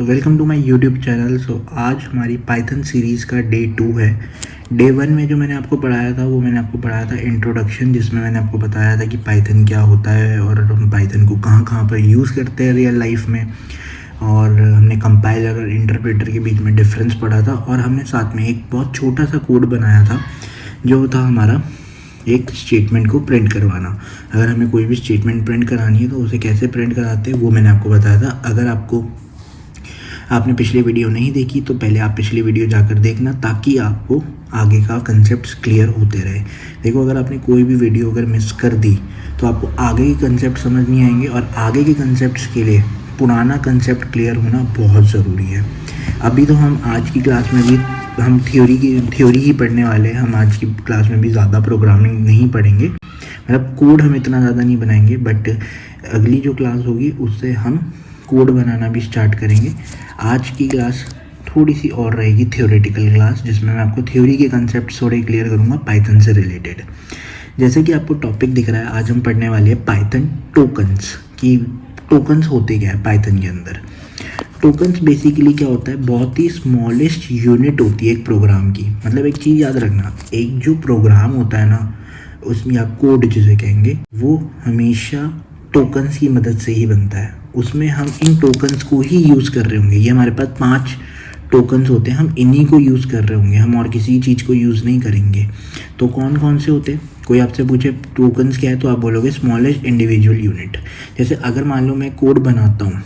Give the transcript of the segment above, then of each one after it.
Welcome to my YouTube channel. आज हमारी Python series का डे 2 है। डे 1 में जो मैंने आपको पढ़ाया था वो मैंने आपको पढ़ाया था इंट्रोडक्शन, जिसमें मैंने आपको बताया था कि पाइथन क्या होता है और हम पाइथन को कहाँ कहाँ पर यूज़ करते हैं रियल लाइफ में। और हमने कंपाइलर और इंटरप्रेटर के बीच में डिफरेंस पढ़ा था और हमने साथ में एक बहुत छोटा सा कोड बनाया था जो था हमारा एक स्टेटमेंट को प्रिंट करवाना। अगर हमें कोई भी स्टेटमेंट प्रिंट करानी है तो उसे कैसे प्रिंट कराते हैं वो मैंने आपको बताया था। अगर आपने पिछली वीडियो नहीं देखी तो पहले आप पिछली वीडियो जाकर देखना, ताकि आपको आगे का कंसेप्ट्स क्लियर होते रहे। देखो, अगर आपने कोई भी वीडियो अगर मिस कर दी तो आपको आगे के कंसेप्ट समझ नहीं आएंगे, और आगे के कंसेप्ट्स के लिए पुराना कंसेप्ट क्लियर होना बहुत ज़रूरी है। अभी तो हम आज की क्लास में भी हम थ्योरी ही पढ़ने वाले हैं। हम आज की क्लास में भी ज़्यादा प्रोग्रामिंग नहीं पढ़ेंगे, मतलब कोड हम इतना ज़्यादा नहीं बनाएंगे, बट अगली जो क्लास होगी उससे हम कोड बनाना भी स्टार्ट करेंगे। आज की क्लास थोड़ी सी और रहेगी थ्योरेटिकल क्लास, जिसमें मैं आपको थ्योरी के कंसेप्ट थोड़े क्लियर करूँगा पाइथन से रिलेटेड। जैसे कि आपको टॉपिक दिख रहा है, आज हम पढ़ने वाले हैं पाइथन टोकन्स की। टोकन्स होते क्या है पाइथन के अंदर? टोकन्स बेसिकली क्या होता है, बहुत ही स्मॉलेस्ट यूनिट होती है एक प्रोग्राम की। मतलब एक चीज़ याद रखना, एक जो प्रोग्राम होता है ना उसमें, या कोड जिसे कहेंगे, वो हमेशा टोकन्स की मदद से ही बनता है। उसमें हम इन टोकन्स को ही यूज़ कर रहे होंगे। ये हमारे पास 5 टोकन्स होते हैं, हम इन्हीं को यूज़ कर रहे होंगे, हम और किसी चीज़ को यूज़ नहीं करेंगे। तो कौन कौन से होते हैं? कोई आपसे पूछे टोकन्स क्या है तो आप बोलोगे स्मॉलेस्ट इंडिविजुअल यूनिट। जैसे अगर मान लो मैं कोड बनाता हूँ,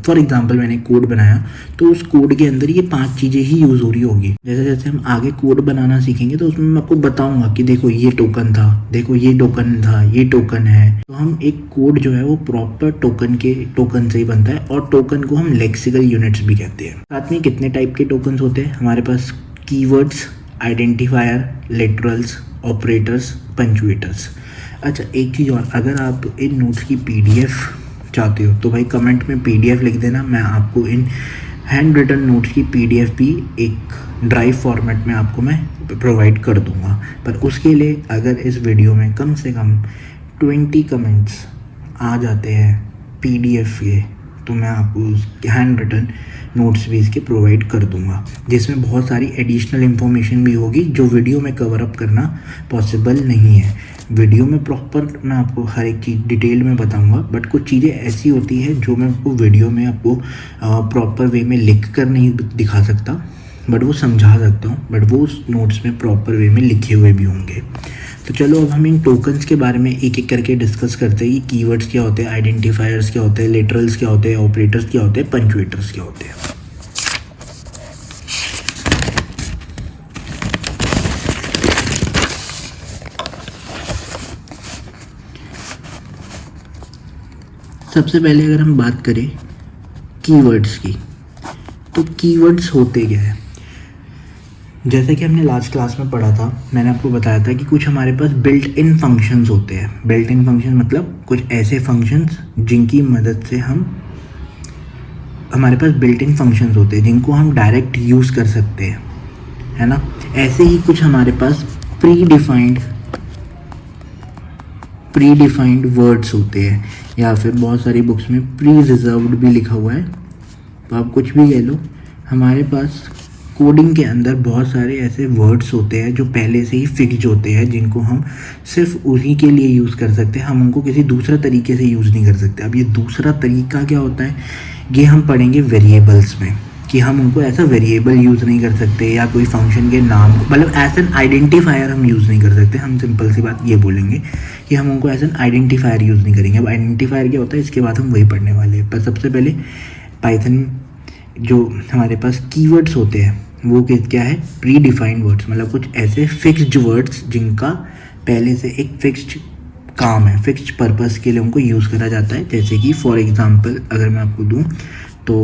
फॉर एग्जाम्पल मैंने कोड बनाया, तो उस कोड के अंदर ये 5 चीज़ें ही यूज़ हो रही होगी। जैसे जैसे हम आगे कोड बनाना सीखेंगे तो उसमें मैं आपको बताऊंगा कि देखो ये टोकन था, देखो ये टोकन था, ये टोकन है। तो हम एक कोड जो है वो प्रॉपर टोकन से ही बनता है, और टोकन को हम लेक्सिकल यूनिट्स भी कहते हैं। साथ में कितने टाइप के टोकन्स होते हैं हमारे पास? Keywords, identifiers, literals, operators, punctuators. अच्छा, एक चीज़ और, अगर आप इन नोट्स की PDF चाहते हो तो भाई कमेंट में PDF लिख देना। मैं आपको इन हैंड रिटन नोट्स की PDF भी एक ड्राइव फॉर्मेट में आपको मैं प्रोवाइड कर दूंगा। पर उसके लिए अगर इस वीडियो में कम से कम 20 कमेंट्स आ जाते हैं PDF के, तो मैं आपको हैंड रिटन नोट्स भी इसके प्रोवाइड कर दूंगा, जिसमें बहुत सारी एडिशनल इन्फॉर्मेशन भी होगी जो वीडियो में कवर अप करना पॉसिबल नहीं है। वीडियो में प्रॉपर मैं आपको हर एक चीज़ डिटेल में बताऊंगा, बट कुछ चीज़ें ऐसी होती हैं जो मैं आपको वीडियो में आपको प्रॉपर वे में लिख कर नहीं दिखा सकता, बट वो समझा सकता हूँ, बट वो उस नोट्स में प्रॉपर वे में लिखे हुए भी होंगे। तो चलो अब हम इन टोकन्स के बारे में एक एक करके डिस्कस करते हैं कि कीवर्ड्स क्या होते हैं, आइडेंटिफायर्स क्या होते हैं, लिटरल्स क्या होते हैं, ऑपरेटर्स क्या होते हैं, पंचुएटर्स क्या होते हैं। सबसे पहले अगर हम बात करें कीवर्ड्स की, तो कीवर्ड्स होते क्या है? जैसे कि हमने लास्ट क्लास में पढ़ा था, मैंने आपको बताया था कि कुछ हमारे पास बिल्ट इन फंक्शंस होते हैं। बिल्ट इन फंक्शन मतलब कुछ ऐसे फंक्शंस जिनकी मदद से हमारे पास बिल्ट इन फंक्शंस होते हैं जिनको हम डायरेक्ट यूज़ कर सकते हैं, है ना। ऐसे ही कुछ हमारे पास प्री डिफाइंड वर्ड्स होते हैं, या फिर बहुत सारी बुक्स में प्री रिजर्व्ड भी लिखा हुआ है, तो आप कुछ भी कह लो। हमारे पास कोडिंग के अंदर बहुत सारे ऐसे वर्ड्स होते हैं जो पहले से ही फिक्स्ड होते हैं, जिनको हम सिर्फ उसी के लिए यूज़ कर सकते हैं, हम उनको किसी दूसरे तरीके से यूज़ नहीं कर सकते। अब ये दूसरा तरीका क्या होता है, ये हम पढ़ेंगे वेरिएबल्स में, कि हम उनको ऐसा वेरिएबल यूज़ नहीं कर सकते, या कोई फंक्शन के नाम को, मतलब एज एन आइडेंटिफायर हम यूज़ नहीं कर सकते। हम सिंपल सी बात ये बोलेंगे कि हम उनको एज एन आइडेंटिफायर यूज़ नहीं करेंगे। अब आइडेंटिफायर क्या होता है इसके बाद हम वही पढ़ने वाले हैं। पर सबसे पहले पाइथन जो हमारे पास कीवर्ड्स होते हैं वो क्या है? प्री डिफाइंड वर्ड्स, मतलब कुछ ऐसे फिक्स्ड वर्ड्स जिनका पहले से एक फिक्स्ड काम है, फिक्स्ड पर्पस के लिए उनको यूज़ करा जाता है। जैसे कि फॉर एग्जांपल अगर मैं आपको दूं तो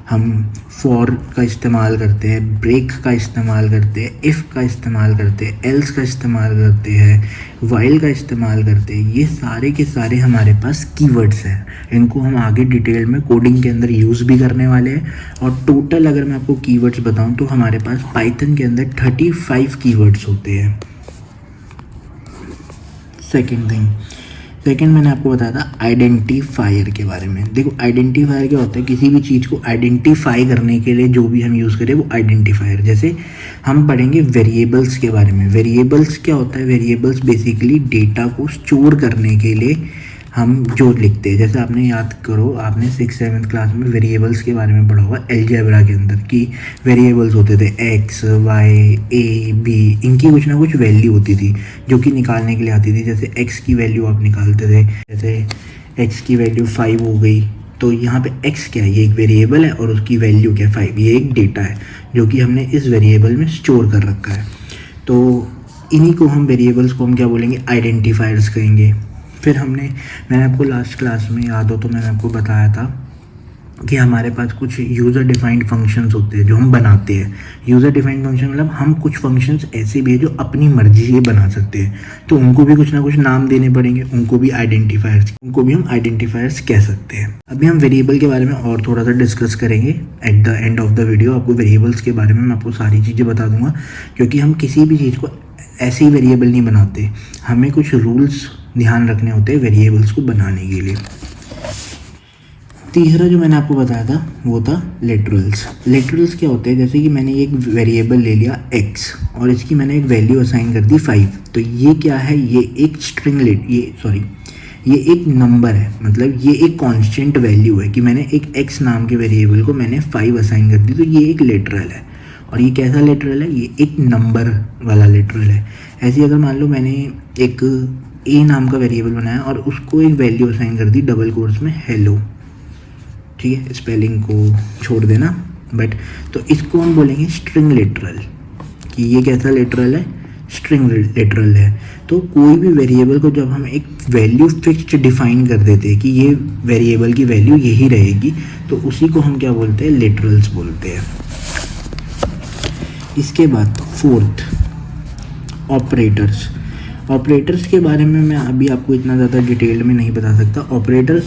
हम फॉर का इस्तेमाल करते हैं, ब्रेक का इस्तेमाल करते हैं, इफ़ का इस्तेमाल करते हैं, एल्स का इस्तेमाल करते हैं, वाइल का इस्तेमाल करते हैं। ये सारे के सारे हमारे पास कीवर्ड्स हैं। इनको हम आगे डिटेल में कोडिंग के अंदर यूज़ भी करने वाले हैं। और टोटल अगर मैं आपको कीवर्ड्स बताऊं तो हमारे पास पाइथन के अंदर 35 कीवर्ड्स होते हैं। सेकेंड थिंग, सेकंड मैंने आपको बताया था आइडेंटिफायर के बारे में। देखो आइडेंटिफायर क्या होता है, किसी भी चीज़ को आइडेंटिफाई करने के लिए जो भी हम यूज़ करें वो आइडेंटिफायर। जैसे हम पढ़ेंगे वेरिएबल्स के बारे में। वेरिएबल्स क्या होता है, वेरिएबल्स बेसिकली डेटा को स्टोर करने के लिए हम जो लिखते हैं। जैसे आपने याद करो, आपने 6th-7th क्लास में वेरिएबल्स के बारे में पढ़ा होगा अलजेब्रा के अंदर, कि वेरिएबल्स होते थे एक्स वाई ए बी, इनकी कुछ ना कुछ वैल्यू होती थी जो कि निकालने के लिए आती थी। जैसे एक्स की वैल्यू आप निकालते थे, जैसे एक्स की वैल्यू 5 हो गई, तो यहाँ पे एक्स क्या है, ये एक वेरिएबल है और उसकी वैल्यू क्या है 5, ये एक डेटा है जो कि हमने इस वेरिएबल में स्टोर कर रखा है। तो इन्हीं को हम वेरिएबल्स को हम क्या बोलेंगे, आइडेंटिफायर्स कहेंगे। फिर मैंने आपको लास्ट क्लास में याद हो तो मैंने आपको बताया था कि हमारे पास कुछ यूज़र डिफाइंड फंक्शंस होते हैं जो हम बनाते हैं। यूज़र डिफाइंड फंक्शन मतलब हम कुछ फंक्शंस ऐसे भी है जो अपनी मर्जी से बना सकते हैं, तो उनको भी कुछ ना कुछ नाम देने पड़ेंगे, उनको भी हम आइडेंटिफायर्स कह सकते हैं। अभी हम वेरिएबल के बारे में और थोड़ा सा डिस्कस करेंगे at the end of the video. आपको वेरिएबल्स के बारे में मैं आपको सारी चीज़ें बता दूंगा, क्योंकि हम किसी भी चीज़ को ऐसे ही वेरिएबल नहीं बनाते, हमें कुछ रूल्स ध्यान रखने होते हैं वेरिएबल्स को बनाने के लिए। तीसरा जो मैंने आपको बताया था वो था लिटरल्स। लिटरल्स क्या होते हैं, जैसे कि मैंने एक वेरिएबल ले लिया x और इसकी मैंने एक वैल्यू असाइन कर दी 5, तो ये क्या है, ये एक ये एक नंबर है, मतलब ये एक कांस्टेंट वैल्यू है कि मैंने एक x नाम के वेरिएबल को मैंने 5 असाइन कर दी, तो ये एक लिटरल है। और ये कैसा लिटरल है, ये एक नंबर वाला लिटरल है। ऐसे अगर मान लो मैंने एक a नाम का वेरिएबल बनाया और उसको एक वैल्यू असाइन कर दी डबल कोट्स में हेलो, ठीक है, स्पेलिंग को छोड़ देना, बट तो इसको हम बोलेंगे स्ट्रिंग लिटरल, कि ये कैसा लिटरल है, स्ट्रिंग लिटरल है। तो कोई भी वेरिएबल को जब हम एक वैल्यू फिक्स्ड डिफाइन कर देते हैं कि ये वेरिएबल की वैल्यू यही रहेगी, तो उसी को हम क्या बोलते हैं, लिटरल्स बोलते हैं। इसके बाद फोर्थ, ऑपरेटर्स के बारे में मैं अभी आपको इतना ज़्यादा डिटेल में नहीं बता सकता। ऑपरेटर्स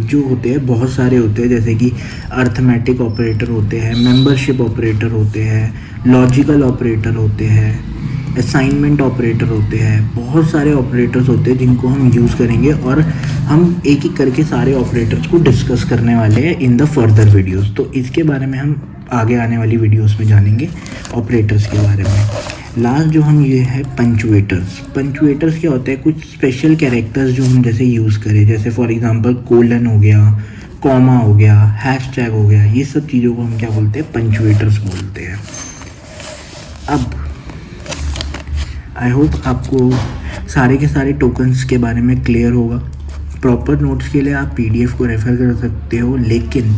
जो होते हैं बहुत सारे होते हैं, जैसे कि अर्थमेटिक ऑपरेटर होते हैं, मेंबरशिप ऑपरेटर होते हैं, लॉजिकल ऑपरेटर होते हैं, असाइनमेंट ऑपरेटर होते हैं। बहुत सारे ऑपरेटर्स होते हैं जिनको हम यूज़ करेंगे और हम एक एक करके सारे ऑपरेटर्स को डिस्कस करने वाले हैं इन द फर्दर वीडियोज़। तो इसके बारे में हम आगे आने वाली वीडियोज़ में जानेंगे ऑपरेटर्स के बारे में। लास्ट जो हम ये है पंचुएटर्स क्या होते हैं, कुछ स्पेशल कैरेक्टर्स जो हम जैसे यूज़ करें, जैसे फॉर एग्जांपल कोलन हो गया, कॉमा हो गया, हैशटैग हो गया, ये सब चीज़ों को हम क्या बोलते हैं, पंचुएटर्स बोलते हैं। अब आई होप आपको सारे के सारे टोकन्स के बारे में क्लियर होगा। प्रॉपर नोट्स के लिए आप PDF को रेफ़र कर सकते हो, लेकिन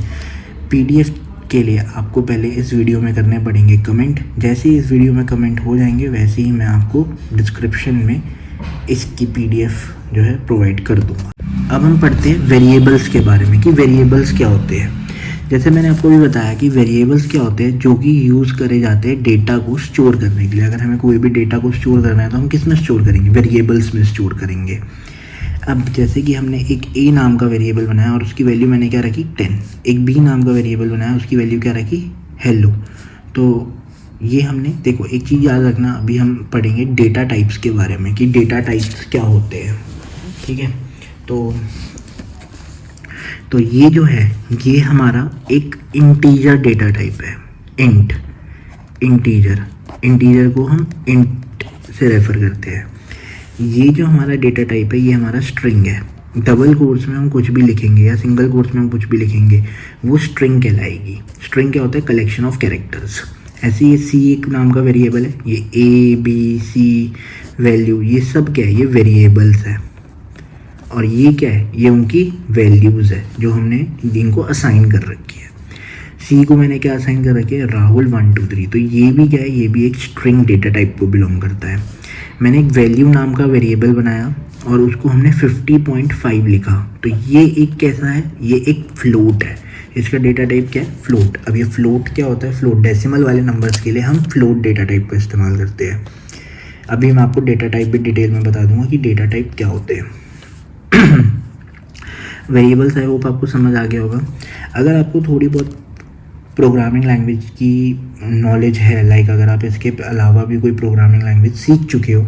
PDF के लिए आपको पहले इस वीडियो में करने पड़ेंगे कमेंट। जैसे ही इस वीडियो में कमेंट हो जाएंगे वैसे ही मैं आपको डिस्क्रिप्शन में इसकी PDF जो है प्रोवाइड कर दूंगा। अब हम पढ़ते हैं वेरिएबल्स के बारे में कि वेरिएबल्स क्या होते हैं। जैसे मैंने आपको भी बताया कि वेरिएबल्स क्या होते हैं, जो कि यूज़ करे जाते हैं डेटा को स्टोर करने के लिए। अगर हमें कोई भी डेटा को स्टोर करना है तो हम किस में स्टोर करेंगे, वेरिएबल्स में स्टोर करेंगे। अब जैसे कि हमने एक a नाम का वेरिएबल बनाया और उसकी वैल्यू मैंने क्या रखी 10, एक b नाम का वेरिएबल बनाया उसकी वैल्यू क्या रखी हेलो। तो ये हमने, देखो एक चीज़ याद रखना, अभी हम पढ़ेंगे डेटा टाइप्स के बारे में कि डेटा टाइप्स क्या होते हैं, ठीक है। तो ये जो है ये हमारा एक इंटीजर डेटा टाइप है, इंटीजर को हम इंट से रेफ़र करते हैं। ये जो हमारा डेटा टाइप है ये हमारा स्ट्रिंग है। डबल कोट्स में हम कुछ भी लिखेंगे या सिंगल कोट्स में हम कुछ भी लिखेंगे वो स्ट्रिंग कहलाएगी। स्ट्रिंग क्या होता है, कलेक्शन ऑफ कैरेक्टर्स। ऐसे ये C एक नाम का वेरिएबल है, ये A B C वैल्यू, ये सब क्या है, ये वेरिएबल्स है। और ये क्या है, ये उनकी वैल्यूज़ है जो हमने इनको असाइन कर रखी है। C को मैंने क्या असाइन कर रखी है, राहुल 1 2 3, तो ये भी क्या है, ये भी एक स्ट्रिंग डेटा टाइप को बिलोंग करता है। मैंने एक वैल्यू नाम का वेरिएबल बनाया और उसको हमने 50.5 लिखा, तो ये एक कैसा है, ये एक फ्लोट है। इसका डेटा टाइप क्या है, फ्लोट। अब ये फ्लोट क्या होता है, फ्लोट डेसिमल वाले नंबर्स के लिए हम फ्लोट डेटा टाइप का इस्तेमाल करते हैं। अभी मैं आपको डेटा टाइप भी डिटेल में बता दूंगा कि डेटा टाइप क्या होते हैं। वेरिएबल्स है वो आपको समझ आ गया होगा। अगर आपको थोड़ी बहुत प्रोग्रामिंग लैंग्वेज की नॉलेज है, लाइक अगर आप इसके अलावा भी कोई प्रोग्रामिंग लैंग्वेज सीख चुके हो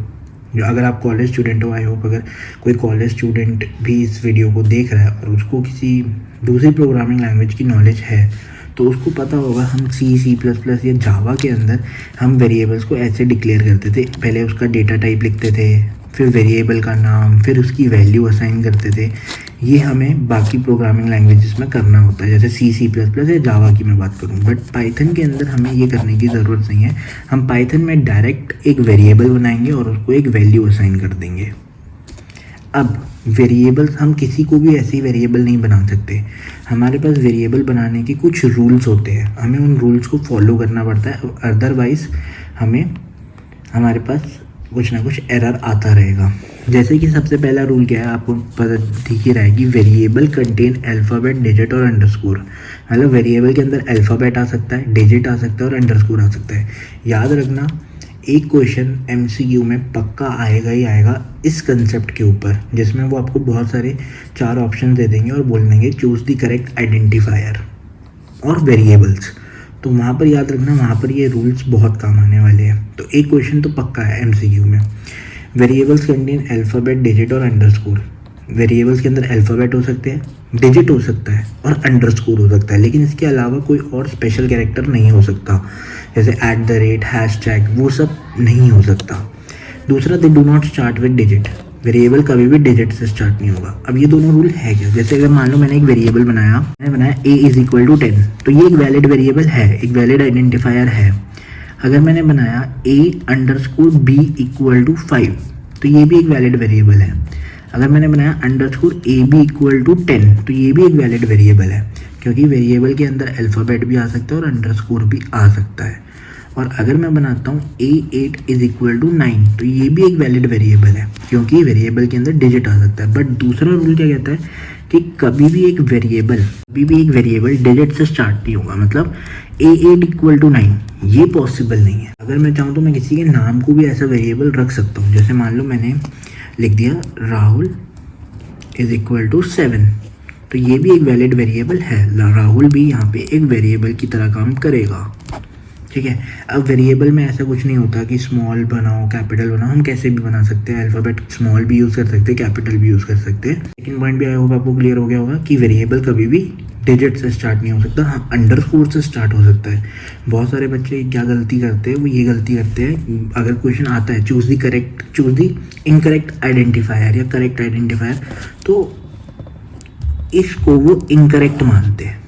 जो अगर आप कॉलेज स्टूडेंट हो, आई होप अगर कोई कॉलेज स्टूडेंट भी इस वीडियो को देख रहा है और उसको किसी दूसरी प्रोग्रामिंग लैंग्वेज की नॉलेज है तो उसको पता होगा हम C++ या जावा के अंदर हम वेरिएबल्स को ऐसे डिक्लेयर करते थे। पहले उसका डेटा टाइप लिखते थे, फिर वेरिएबल का नाम, फिर उसकी वैल्यू असाइन करते थे। ये हमें बाकी प्रोग्रामिंग लैंग्वेजेस में करना होता है, जैसे C++ या जावा की मैं बात करूँ। बट पाइथन के अंदर हमें ये करने की ज़रूरत नहीं है। हम पाइथन में डायरेक्ट एक वेरिएबल बनाएंगे और उसको एक वैल्यू असाइन कर देंगे। अब वेरिएबल्स हम किसी को भी ऐसी वेरिएबल नहीं बना सकते। हमारे पास वेरिएबल बनाने के कुछ रूल्स होते हैं, हमें उन रूल्स को फॉलो करना पड़ता है, अदरवाइज़ हमारे पास कुछ ना कुछ एरर आता रहेगा। जैसे कि सबसे पहला रूल क्या है, आपको पता दिख ही रहा है कि वेरिएबल कंटेन अल्फ़ाबेट, डिजिट और अंडरस्कोर। मतलब वेरिएबल के अंदर अल्फ़ाबेट आ सकता है, डिजिट आ सकता है और अंडरस्कोर आ सकता है। याद रखना, एक क्वेश्चन MCQ में पक्का आएगा ही आएगा इस कंसेप्ट के ऊपर, जिसमें वो आपको बहुत सारे 4 ऑप्शन दे देंगे और बोल देंगे चूज़ द करेक्ट आइडेंटिफायर और वेरिएबल्स। तो वहाँ पर याद रखना, वहाँ पर ये रूल्स बहुत काम आने वाले हैं। तो एक क्वेश्चन तो पक्का है MCQ में, वेरिएबल्स कंटेन अल्फ़ाबेट, डिजिट और अंडरस्कोर। वेरिएबल्स के अंदर अल्फ़ाबेट हो सकते हैं, डिजिट हो सकता है और अंडरस्कोर हो सकता है, लेकिन इसके अलावा कोई और स्पेशल कैरेक्टर नहीं हो सकता, जैसे @ हैशटैग, वो सब नहीं हो सकता। दूसरा, they do not start with digit. Variable कभी भी डिजिट से स्टार्ट नहीं होगा। अब ये दोनों रूल है क्या, जैसे अगर मान लो मैंने एक वेरिएबल बनाया, मैंने बनाया a = 10, तो ये एक वैलिड वेरिएबल है, एक वैलिड आइडेंटिफायर है। अगर मैंने बनाया a_b = 5, तो ये भी एक वैलिड वेरिएबल है। अगर मैंने बनाया _ab = 10, तो ये भी एक वैलिड वेरिएबल है, क्योंकि वेरिएबल के अंदर अल्फ़ाबेट भी आ सकता है और अंडरस्कोर भी आ सकता है। और अगर मैं बनाता हूँ a8 = 9, तो ये भी एक वैलिड वेरिएबल है, क्योंकि वेरिएबल के अंदर डिजिट आ सकता है। बट दूसरा रूल क्या कहता है कि कभी भी एक वेरिएबल डिजिट से स्टार्ट नहीं होगा। मतलब a8 = 9 ये पॉसिबल नहीं है। अगर मैं चाहूँ तो मैं किसी के नाम को भी ऐसा वेरिएबल रख सकता हूँ। जैसे मान लो मैंने लिख दिया राहुल = 7, तो ये भी एक वैलिड वेरिएबल है। राहुल भी यहाँ पे एक वेरिएबल की तरह काम करेगा, ठीक है। अब वेरिएबल में ऐसा कुछ नहीं होता कि स्मॉल बनाओ, कैपिटल बनाओ, हम कैसे भी बना सकते हैं। अल्फ़ाबेट स्मॉल भी यूज़ कर सकते हैं, कैपिटल भी यूज़ कर सकते हैं। सेकंड पॉइंट भी आई होप आपको क्लियर हो गया होगा कि वेरिएबल कभी भी डिजिट से स्टार्ट नहीं हो सकता, हाँ अंडरस्कोर से स्टार्ट हो सकता है। बहुत सारे बच्चे क्या गलती करते हैं, वो ये गलती करते हैं, अगर क्वेश्चन आता है चूज़ दी इनकरेक्ट आइडेंटिफायर या करेक्ट आइडेंटिफायर, तो इसको वो इनकरेक्ट मानते हैं,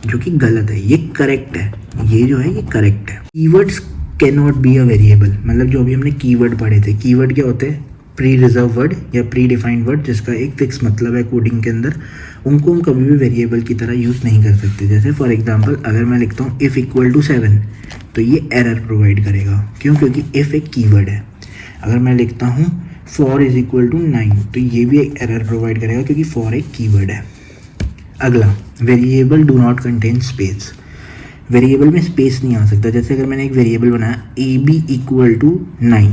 जो कि गलत है। ये करेक्ट है, ये जो है ये करेक्ट है। Keywords can not be a variable. मतलब जो अभी हमने कीवर्ड पढ़े थे, कीवर्ड क्या होते हैं, प्री रिजर्व वर्ड या प्री डिफाइंड वर्ड, जिसका एक फिक्स मतलब है कोडिंग के अंदर, उनको हम कभी भी वेरिएबल की तरह यूज़ नहीं कर सकते। जैसे फॉर एग्जांपल अगर मैं लिखता हूँ if = 7, तो ये एरर प्रोवाइड करेगा। क्यों? क्योंकि if एक कीवर्ड है। अगर मैं लिखता हूँ for = 9, तो ये भी एक एरर प्रोवाइड करेगा, क्योंकि for एक कीवर्ड है। अगला, variable do not contain space. Variable में स्पेस नहीं आ सकता। जैसे अगर मैंने एक वेरिएबल बनाया ab = 9,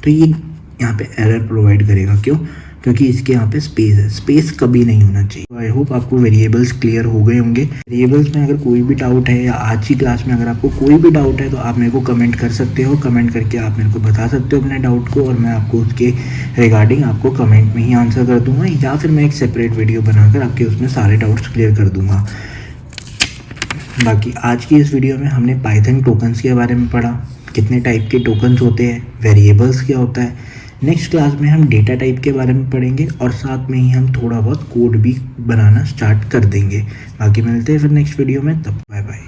तो ये यहाँ पे एरर प्रोवाइड करेगा। क्यों? क्योंकि इसके यहाँ पे स्पेस है, स्पेस कभी नहीं होना चाहिए। आई होप आपको वेरिएबल्स क्लियर हो गए होंगे। वेरिएबल्स में अगर कोई भी डाउट है या आज की क्लास में अगर आपको कोई भी डाउट है तो आप मेरे को कमेंट कर सकते हो। कमेंट करके आप मेरे को बता सकते हो अपने डाउट को, और मैं आपको उसके रिगार्डिंग आपको कमेंट में ही आंसर कर दूंगा, या फिर मैं एक सेपरेट वीडियो बनाकर आपके उसमें सारे डाउट्स क्लियर कर दूंगा। बाकी आज की इस वीडियो में हमने पाइथन टोकन्स के बारे में पढ़ा, कितने टाइप के टोकन्स होते हैं, वेरिएबल्स क्या होता है। नेक्स्ट क्लास में हम डेटा टाइप के बारे में पढ़ेंगे और साथ में ही हम थोड़ा बहुत कोड भी बनाना स्टार्ट कर देंगे। बाकी मिलते हैं फिर नेक्स्ट वीडियो में, तब बाय बाय।